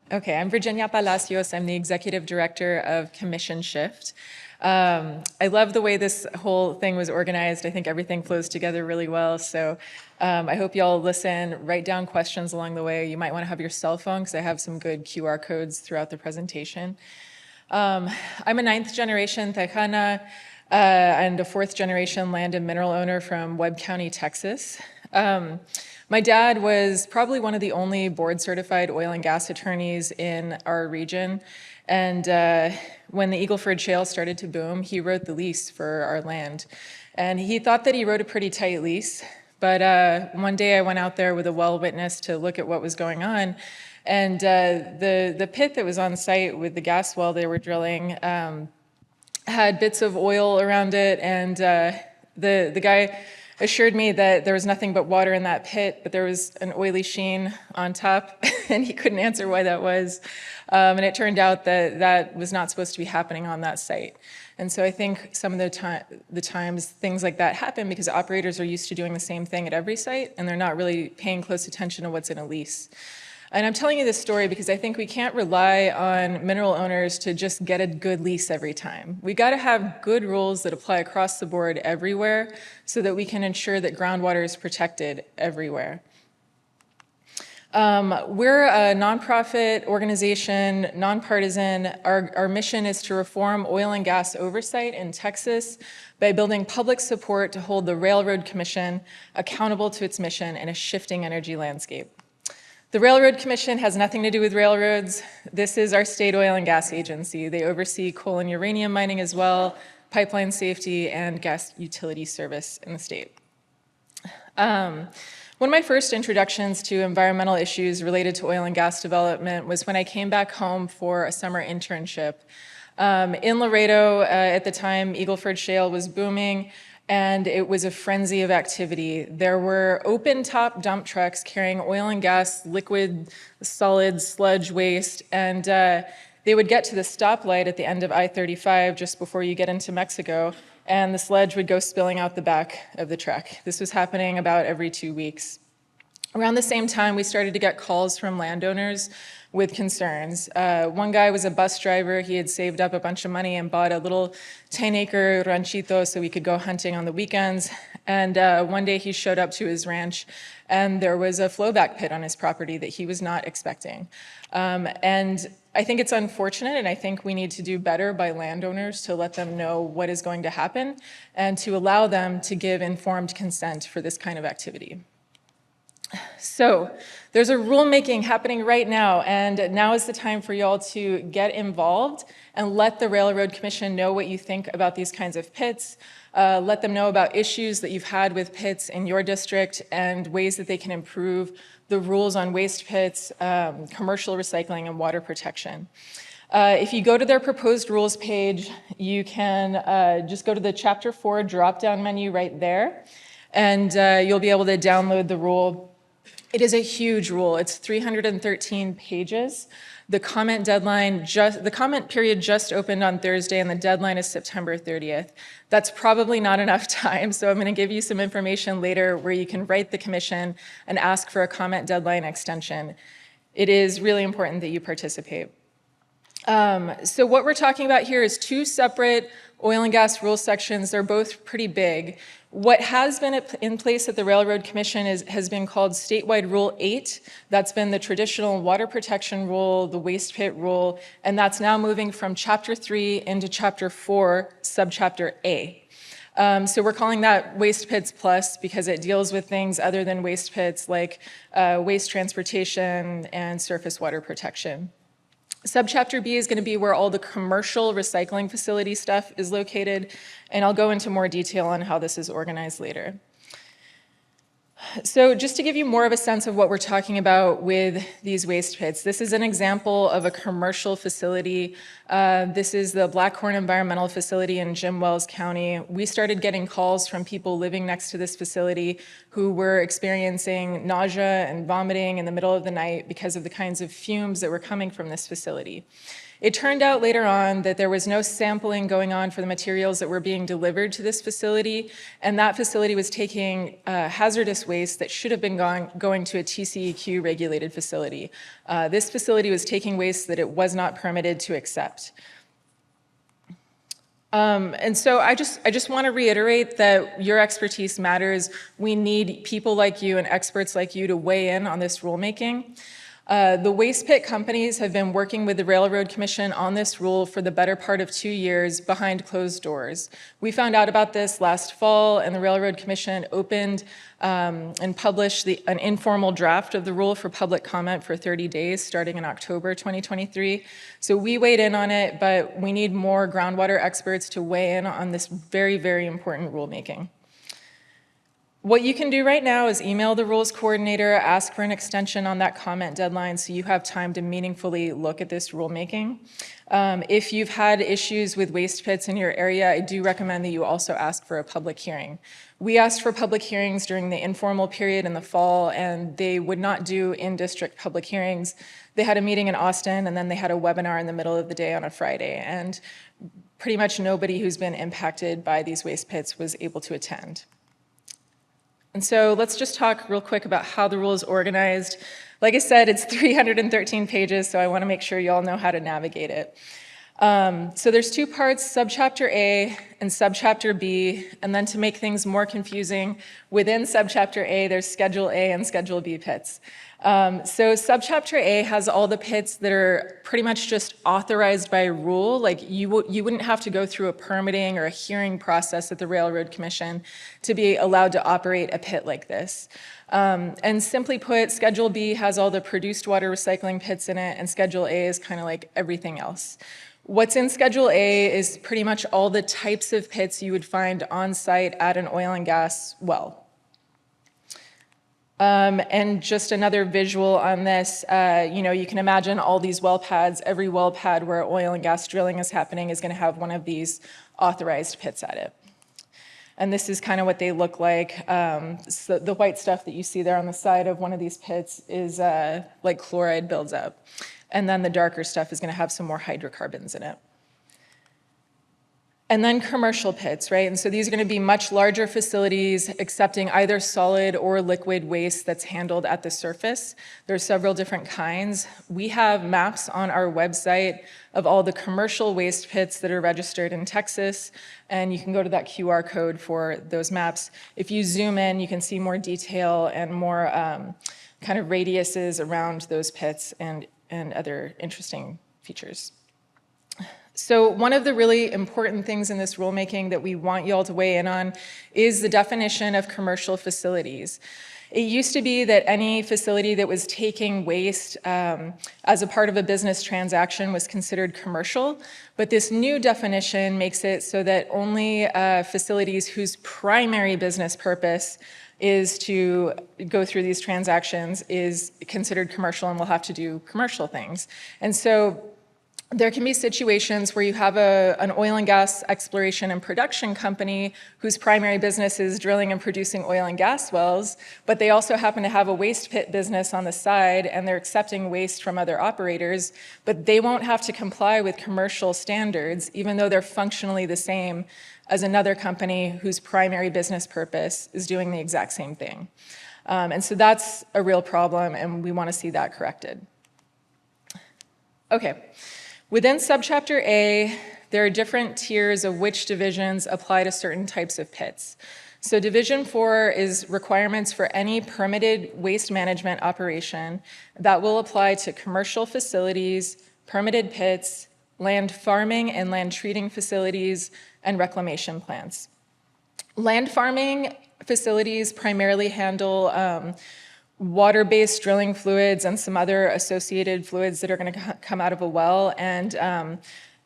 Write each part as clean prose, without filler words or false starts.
Okay, I'm Virginia Palacios. I'm the executive director of Commission Shift. I love the way this whole thing was organized. I think everything flows together really well. So I hope you all listen, write down questions along the way. You might want to have your cell phone because I have some good QR codes throughout the presentation. I'm a 9th generation Tejana and a 4th generation land and mineral owner from Webb County, Texas. My dad was probably one of the only board certified oil and gas attorneys in our region. And when the Eagleford Shale started to boom, he wrote the lease for our land. And he thought that he wrote a pretty tight lease. But one day I went out there with a well witness to look at what was going on. And the pit that was on site with the gas well they were drilling had bits of oil around it. And the guy assured me that there was nothing but water in that pit, but there was an oily sheen on top, and he couldn't answer why that was. And it turned out that that was not supposed to be happening on that site. And so I think some of the times things like that happen because operators are used to doing the same thing at every site, and they're not really paying close attention to what's in a lease. And I'm telling you this story because I think we can't rely on mineral owners to just get a good lease every time. We got to have good rules that apply across the board everywhere so that we can ensure that groundwater is protected everywhere. We're a nonprofit organization, nonpartisan. Our mission is to reform oil and gas oversight in Texas by building public support to hold the Railroad Commission accountable to its mission in a shifting energy landscape. The Railroad Commission has nothing to do with railroads. This is our state oil and gas agency. They oversee coal and uranium mining as well, pipeline safety, and gas utility service in the state. One of my first introductions to environmental issues related to oil and gas development was when I came back home for a summer internship. In Laredo, at the time, Eagleford Shale was booming, and it was a frenzy of activity. There were open-top dump trucks carrying oil and gas, liquid, solid, sludge waste, and they would get to the stoplight at the end of I-35 just before you get into Mexico, and the sludge would go spilling out the back of the truck. This was happening about every 2 weeks. Around the same time, we started to get calls from landowners with concerns. One guy was a bus driver. He had saved up a bunch of money and bought a little 10-acre ranchito so we could go hunting on the weekends. And one day he showed up to his ranch, and there was a flowback pit on his property that he was not expecting. And I think it's unfortunate, and I think we need to do better by landowners to let them know what is going to happen and to allow them to give informed consent for this kind of activity. So there's a rulemaking happening right now, and now is the time for y'all to get involved and let the Railroad Commission know what you think about these kinds of pits. Let them know about issues that you've had with pits in your district and ways that they can improve the rules on waste pits, commercial recycling, and water protection. If you go to their proposed rules page, you can just go to the Chapter 4 drop-down menu right there, and you'll be able to download the rule. It is a huge rule. It's 313 pages. The comment period just opened on Thursday, and the deadline is September 30th. That's probably not enough time, so I'm going to give you some information later where you can write the commission and ask for a comment deadline extension. It is really important that you participate. So what we're talking about here is 2 separate oil and gas rule sections. They're both pretty big. What has been in place at the Railroad Commission has been called Statewide Rule 8. That's been the traditional water protection rule, the waste pit rule, and that's now moving from Chapter 3 into Chapter 4, Subchapter A. So we're calling that Waste Pits Plus because it deals with things other than waste pits like waste transportation and surface water protection. Subchapter B is going to be where all the commercial recycling facility stuff is located, and I'll go into more detail on how this is organized later. So just to give you more of a sense of what we're talking about with these waste pits, this is an example of a commercial facility. This is the Blackhorn Environmental Facility in Jim Wells County. We started getting calls from people living next to this facility who were experiencing nausea and vomiting in the middle of the night because of the kinds of fumes that were coming from this facility. It turned out later on that there was no sampling going on for the materials that were being delivered to this facility, and that facility was taking hazardous waste that should have been going to a TCEQ regulated facility. This facility was taking waste that it was not permitted to accept. And so I just want to reiterate that your expertise matters. We need people like you and experts like you to weigh in on this rulemaking. The waste pit companies have been working with the Railroad Commission on this rule for the better part of 2 years behind closed doors. We found out about this last fall, and the Railroad Commission opened and published an informal draft of the rule for public comment for 30 days starting in October 2023. So we weighed in on it, but we need more groundwater experts to weigh in on this very, very important rulemaking. What you can do right now is email the rules coordinator, ask for an extension on that comment deadline so you have time to meaningfully look at this rulemaking. If you've had issues with waste pits in your area, I do recommend that you also ask for a public hearing. We asked for public hearings during the informal period in the fall, and they would not do in-district public hearings. They had a meeting in Austin, and then they had a webinar in the middle of the day on a Friday, and pretty much nobody who's been impacted by these waste pits was able to attend. And so let's just talk real quick about how the rule is organized. Like I said, it's 313 pages, so I want to make sure you all know how to navigate it. So there's 2 parts, subchapter A and subchapter B, and then to make things more confusing, within subchapter A, there's Schedule A and Schedule B pits. So subchapter A has all the pits that are pretty much just authorized by rule. Like you wouldn't have to go through a permitting or a hearing process at the Railroad Commission to be allowed to operate a pit like this. And simply put, Schedule B has all the produced water recycling pits in it, and Schedule A is kind of like everything else. What's in Schedule A is pretty much all the types of pits you would find on site at an oil and gas well. And just another visual on this, you can imagine all these well pads. Every well pad where oil and gas drilling is happening is going to have one of these authorized pits at it. And this is kind of what they look like. So the white stuff that you see there on the side of one of these pits is like chloride builds up. And then the darker stuff is going to have some more hydrocarbons in it. And then commercial pits, right? And so these are going to be much larger facilities accepting either solid or liquid waste that's handled at the surface. There are several different kinds. We have maps on our website of all the commercial waste pits that are registered in Texas, and you can go to that QR code for those maps. If you zoom in, you can see more detail and more kind of radiuses around those pits and other interesting features. So one of the really important things in this rulemaking that we want you all to weigh in on is the definition of commercial facilities. It used to be that any facility that was taking waste as a part of a business transaction was considered commercial, but this new definition makes it so that only facilities whose primary business purpose is to go through these transactions is considered commercial and will have to do commercial things. And so there can be situations where you have an oil and gas exploration and production company whose primary business is drilling and producing oil and gas wells, but they also happen to have a waste pit business on the side, and they're accepting waste from other operators, but they won't have to comply with commercial standards, even though they're functionally the same as another company whose primary business purpose is doing the exact same thing. And so that's a real problem, and we want to see that corrected. Okay. Within subchapter A, there are different tiers of which divisions apply to certain types of pits. So division 4 is requirements for any permitted waste management operation that will apply to commercial facilities, permitted pits, land farming and land treating facilities, and reclamation plants. Land farming facilities primarily handle water-based drilling fluids and some other associated fluids that are going to come out of a well. And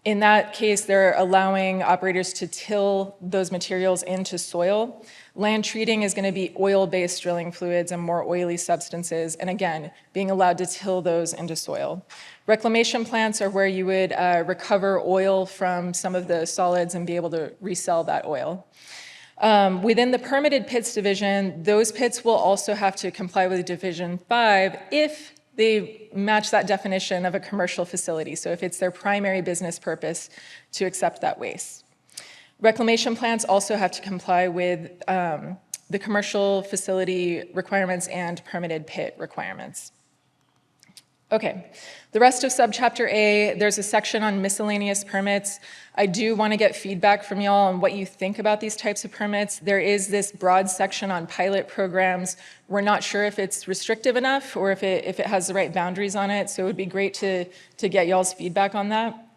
in that case, they're allowing operators to till those materials into soil. Land treating is going to be oil-based drilling fluids and more oily substances, and again, being allowed to till those into soil. Reclamation plants are where you would recover oil from some of the solids and be able to resell that oil. Within the permitted pits division, those pits will also have to comply with Division 5 if they match that definition of a commercial facility. So if it's their primary business purpose to accept that waste. Reclamation plants also have to comply with the commercial facility requirements and permitted pit requirements. Okay, the rest of subchapter A, there's a section on miscellaneous permits. I do want to get feedback from y'all on what you think about these types of permits. There is this broad section on pilot programs. We're not sure if it's restrictive enough or if it has the right boundaries on it, so it would be great to get y'all's feedback on that.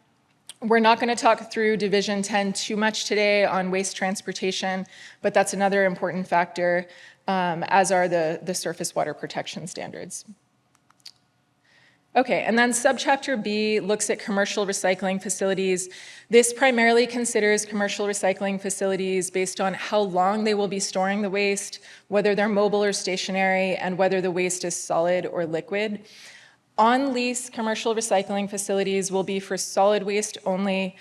We're not going to talk through Division 10 too much today on waste transportation, but that's another important factor, as are the surface water protection standards. Okay, and then subchapter B looks at commercial recycling facilities. This primarily considers commercial recycling facilities based on how long they will be storing the waste, whether they're mobile or stationary, and whether the waste is solid or liquid. On-lease commercial recycling facilities will be for solid waste only.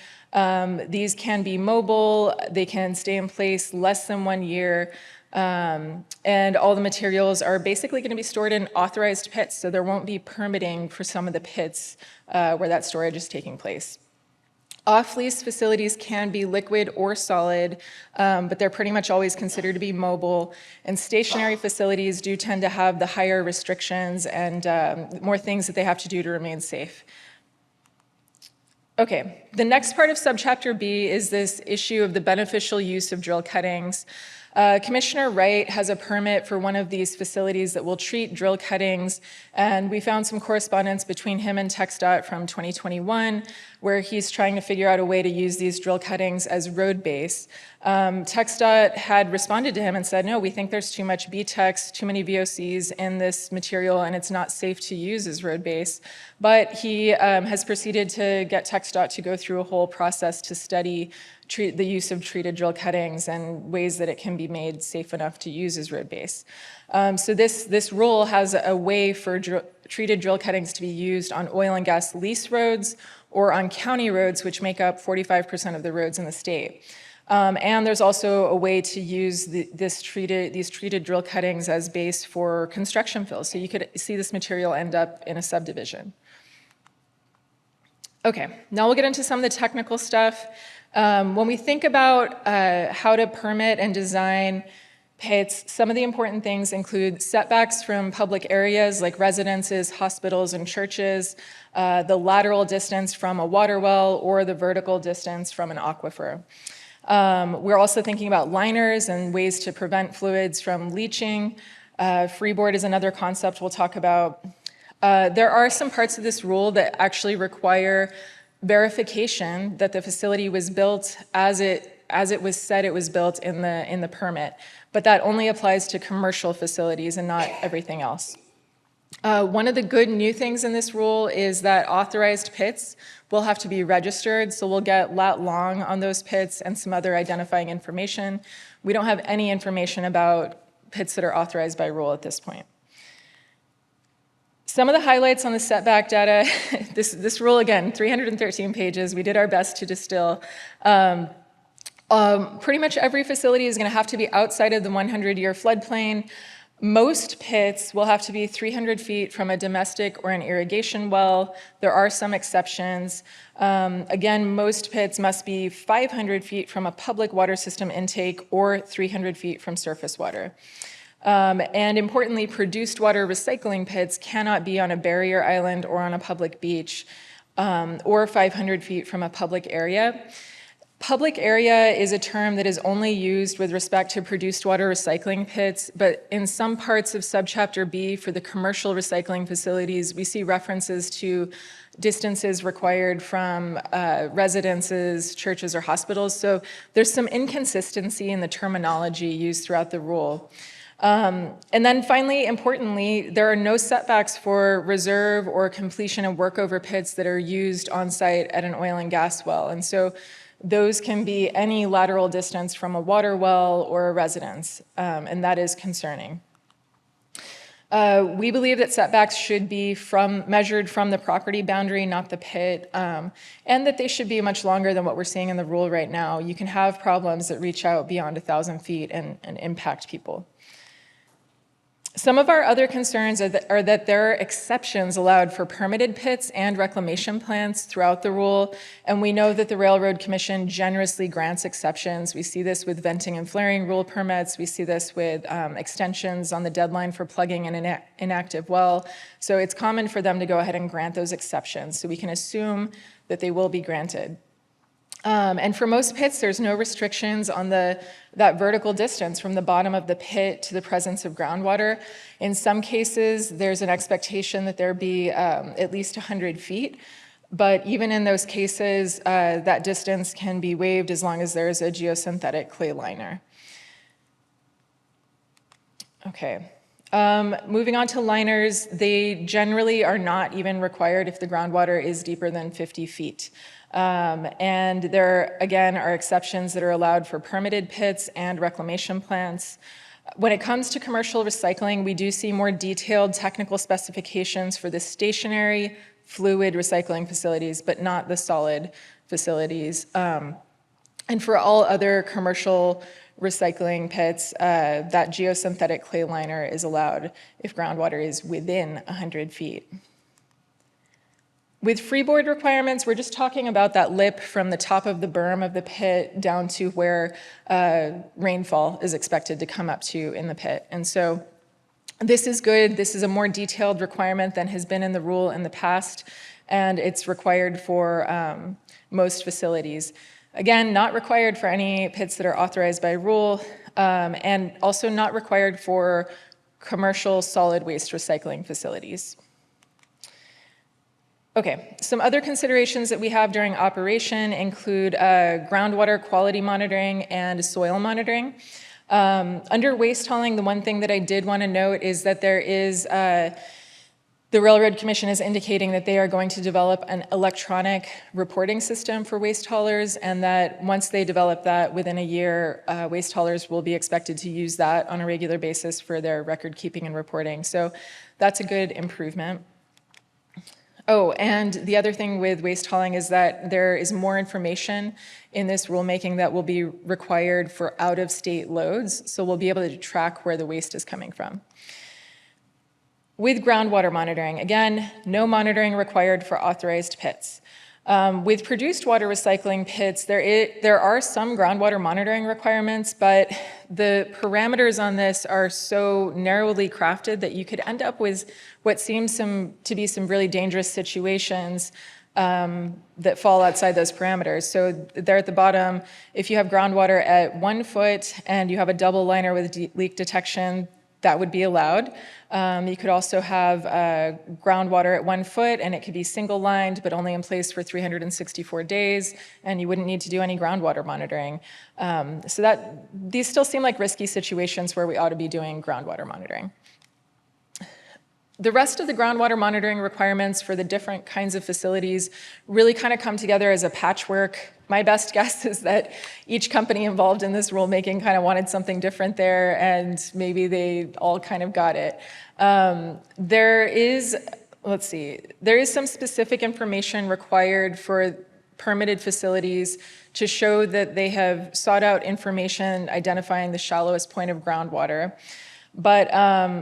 These can be mobile, they can stay in place less than 1 year, and all the materials are basically going to be stored in authorized pits, so there won't be permitting for some of the pits where that storage is taking place. Off-lease facilities can be liquid or solid, but they're pretty much always considered to be mobile. And stationary facilities do tend to have the higher restrictions and more things that they have to do to remain safe. Okay, the next part of subchapter B is this issue of the beneficial use of drill cuttings. Commissioner Wright has a permit for one of these facilities that will treat drill cuttings, and we found some correspondence between him and TxDOT from 2021 where he's trying to figure out a way to use these drill cuttings as road base. TxDOT had responded to him and said, no, we think there's too much BTEX, too many VOCs in this material, and it's not safe to use as road base. But he has proceeded to get TxDOT to go through a whole process to study the use of treated drill cuttings and ways that it can be made safe enough to use as road base. So this rule has a way for treated drill cuttings to be used on oil and gas lease roads or on county roads, which make up 45% of the roads in the state. And there's also a way to use these treated drill cuttings as base for construction fills. So you could see this material end up in a subdivision. Okay, now we'll get into some of the technical stuff. When we think about how to permit and design pits, some of the important things include setbacks from public areas like residences, hospitals, and churches, the lateral distance from a water well, or the vertical distance from an aquifer. We're also thinking about liners and ways to prevent fluids from leaching. Freeboard is another concept we'll talk about. There are some parts of this rule that actually require verification that the facility was built as it was said it was built in the permit, but that only applies to commercial facilities and not everything else. One of the good new things in this rule is that authorized pits will have to be registered, so we'll get lat long on those pits and some other identifying information. We don't have any information about pits that are authorized by rule at this point. Some of the highlights on the setback data, this rule again, 313 pages, we did our best to distill. Pretty much every facility is going to have to be outside of the 100-year floodplain. Most pits will have to be 300 feet from a domestic or an irrigation well. There are some exceptions. Again, most pits must be 500 feet from a public water system intake or 300 feet from surface water. And importantly, produced water recycling pits cannot be on a barrier island or on a public beach or 500 feet from a public area. Public area is a term that is only used with respect to produced water recycling pits, but in some parts of subchapter B for the commercial recycling facilities, we see references to distances required from residences, churches, or hospitals. So there's some inconsistency in the terminology used throughout the rule. And then finally, importantly, there are no setbacks for reserve or completion of workover pits that are used on site at an oil and gas well. And so those can be any lateral distance from a water well or a residence, and that is concerning. We believe that setbacks should be measured from the property boundary, not the pit, and that they should be much longer than what we're seeing in the rule right now. You can have problems that reach out beyond 1,000 feet and impact people. Some of our other concerns are that there are exceptions allowed for permitted pits and reclamation plants throughout the rule, and we know that the Railroad Commission generously grants exceptions. We see this with venting and flaring rule permits. We see this with extensions on the deadline for plugging an inactive well. So it's common for them to go ahead and grant those exceptions. So we can assume that they will be granted. And for most pits, there's no restrictions on that vertical distance from the bottom of the pit to the presence of groundwater. In some cases, there's an expectation that there be at least 100 feet. But even in those cases, that distance can be waived as long as there's a geosynthetic clay liner. Okay. Moving on to liners, they generally are not even required if the groundwater is deeper than 50 feet. And there, again, are exceptions that are allowed for permitted pits and reclamation plants. When it comes to commercial recycling, we do see more detailed technical specifications for the stationary fluid recycling facilities, but not the solid facilities. And for all other commercial recycling pits, that geosynthetic clay liner is allowed if groundwater is within 100 feet. With freeboard requirements, we're just talking about that lip from the top of the berm of the pit down to where rainfall is expected to come up to in the pit. And so this is good. This is a more detailed requirement than has been in the rule in the past, and it's required for most facilities. Again, not required for any pits that are authorized by rule, and also not required for commercial solid waste recycling facilities. Okay, some other considerations that we have during operation include groundwater quality monitoring and soil monitoring. Under waste hauling, the one thing that I did want to note is that there is, the Railroad Commission is indicating that they are going to develop an electronic reporting system for waste haulers, and that once they develop that within a year, waste haulers will be expected to use that on a regular basis for their record keeping and reporting. So that's a good improvement. Oh, and the other thing with waste hauling is that there is more information in this rulemaking that will be required for out-of-state loads, so we'll be able to track where the waste is coming from. With groundwater monitoring, again, no monitoring required for authorized pits. With produced water recycling pits, there are some groundwater monitoring requirements, but the parameters on this are so narrowly crafted that you could end up with what seems to be some really dangerous situations that fall outside those parameters. So there at the bottom, if you have groundwater at 1 foot and you have a double liner with leak detection, that would be allowed. You could also have groundwater at 1 foot, and it could be single lined, but only in place for 364 days, and you wouldn't need to do any groundwater monitoring. So these still seem like risky situations where we ought to be doing groundwater monitoring. The rest of the groundwater monitoring requirements for the different kinds of facilities really kind of come together as a patchwork. My best guess is that each company involved in this rulemaking kind of wanted something different there, and maybe they all kind of got it. There is some specific information required for permitted facilities to show that they have sought out information identifying the shallowest point of groundwater. But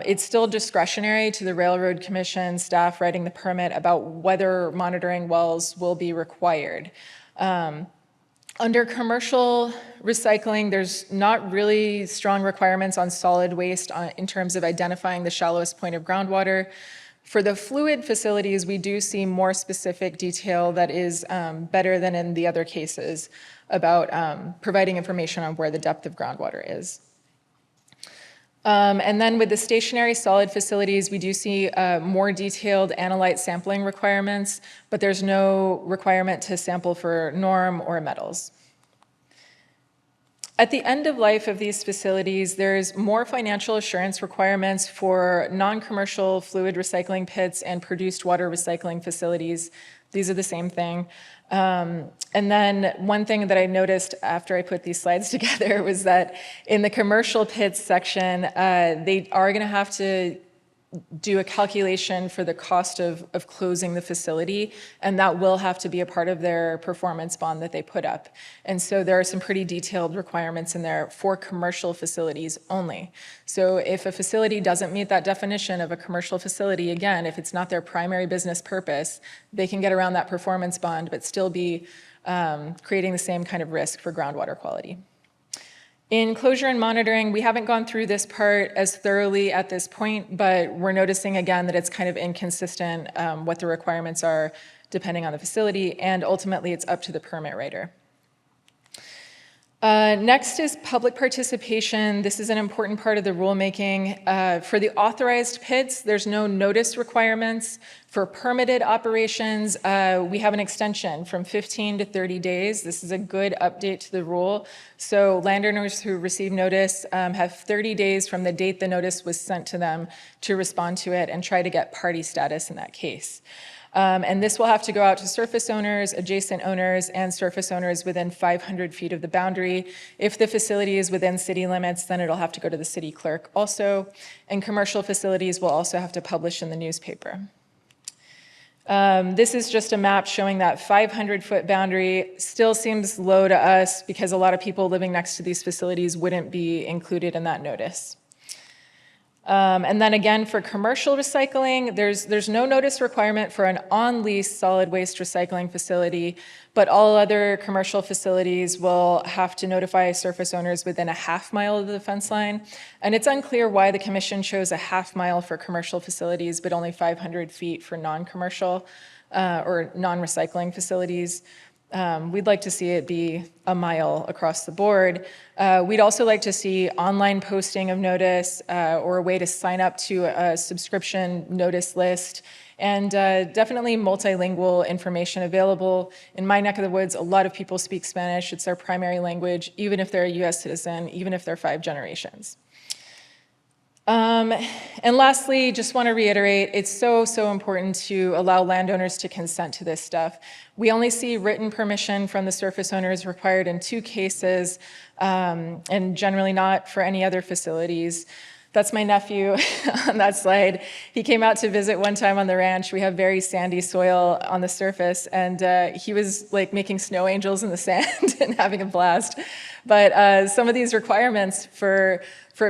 it's still discretionary to the Railroad Commission staff writing the permit about whether monitoring wells will be required. Under commercial recycling, there's not really strong requirements on solid waste in terms of identifying the shallowest point of groundwater. For the fluid facilities, we do see more specific detail that is better than in the other cases about providing information on where the depth of groundwater is. And then with the stationary solid facilities, we do see more detailed analyte sampling requirements, but there's no requirement to sample for norm or metals. At the end of life of these facilities, there's more financial assurance requirements for non-commercial fluid recycling pits and produced water recycling facilities. These are the same thing. And then one thing that I noticed after I put these slides together was that in the commercial pits section, they are going to have to do a calculation for the cost of closing the facility, and that will have to be a part of their performance bond that they put up. And so there are some pretty detailed requirements in there for commercial facilities only. So if a facility doesn't meet that definition of a commercial facility, again, if it's not their primary business purpose, they can get around that performance bond but still be creating the same kind of risk for groundwater quality. In closure and monitoring, we haven't gone through this part as thoroughly at this point, but we're noticing again that it's kind of inconsistent what the requirements are depending on the facility, and ultimately it's up to the permit writer. Next is public participation. This is an important part of the rulemaking. For the authorized pits, there's no notice requirements. For permitted operations, we have an extension from 15 to 30 days. This is a good update to the rule. So landowners who receive notice have 30 days from the date the notice was sent to them to respond to it and try to get party status in that case. And this will have to go out to surface owners, adjacent owners, and surface owners within 500 feet of the boundary. If the facility is within city limits, then it'll have to go to the city clerk also. And commercial facilities will also have to publish in the newspaper. This is just a map showing that 500-foot boundary. Still seems low to us because a lot of people living next to these facilities wouldn't be included in that notice. And then again, for commercial recycling, there's no notice requirement for an on-lease solid waste recycling facility, but all other commercial facilities will have to notify surface owners within a half-mile of the fence line. And it's unclear why the commission chose a half-mile for commercial facilities, but only 500 feet for non-commercial or non-recycling facilities. We'd like to see it be a mile across the board. We'd also like to see online posting of notice or a way to sign up to a subscription notice list, and definitely multilingual information available. In my neck of the woods, a lot of people speak Spanish. It's their primary language, even if they're a US citizen, even if they're 5 generations. And lastly, just want to reiterate, it's so important to allow landowners to consent to this stuff. We only see written permission from the surface owners required in 2 cases, and generally not for any other facilities. That's my nephew on that slide. He came out to visit one time on the ranch. We have very sandy soil on the surface, and he was like making snow angels in the sand and having a blast. But some of these requirements for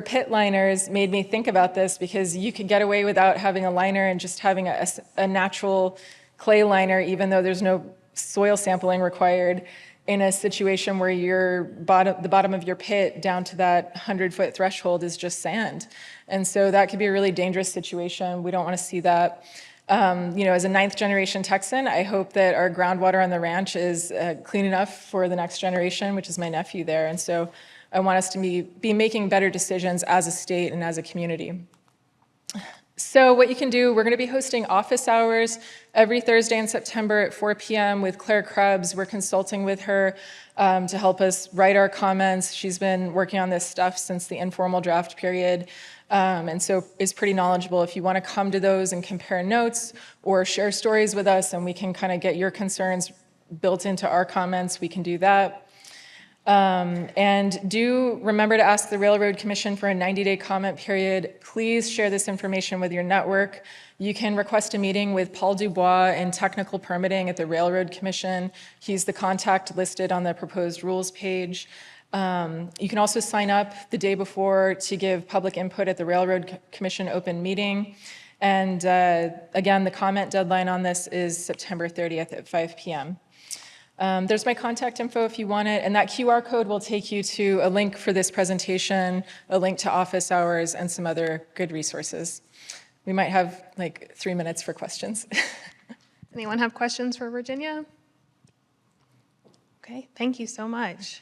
pit liners made me think about this, because you could get away without having a liner and just having a natural clay liner, even though there's no soil sampling required, in a situation where the bottom of your pit down to that 100-foot threshold is just sand. And so that could be a really dangerous situation. We don't want to see that. As a 9th generation Texan, I hope that our groundwater on the ranch is clean enough for the next generation, which is my nephew there. And so I want us to be making better decisions as a state and as a community. So what you can do, we're going to be hosting office hours every Thursday in September at 4 p.m. with Claire Krebs. We're consulting with her to help us write our comments. She's been working on this stuff since the informal draft period, and so is pretty knowledgeable. If you want to come to those and compare notes or share stories with us, and we can kind of get your concerns built into our comments, we can do that. And do remember to ask the Railroad Commission for a 90-day comment period. Please share this information with your network. You can request a meeting with Paul Dubois in technical permitting at the Railroad Commission. He's the contact listed on the proposed rules page. You can also sign up the day before to give public input at the Railroad Commission open meeting. And again, the comment deadline on this is September 30th at 5 p.m. There's my contact info if you want it, and that QR code will take you to a link for this presentation, a link to office hours, and some other good resources. We might have like 3 minutes for questions. Anyone have questions for Virginia? Okay, thank you so much.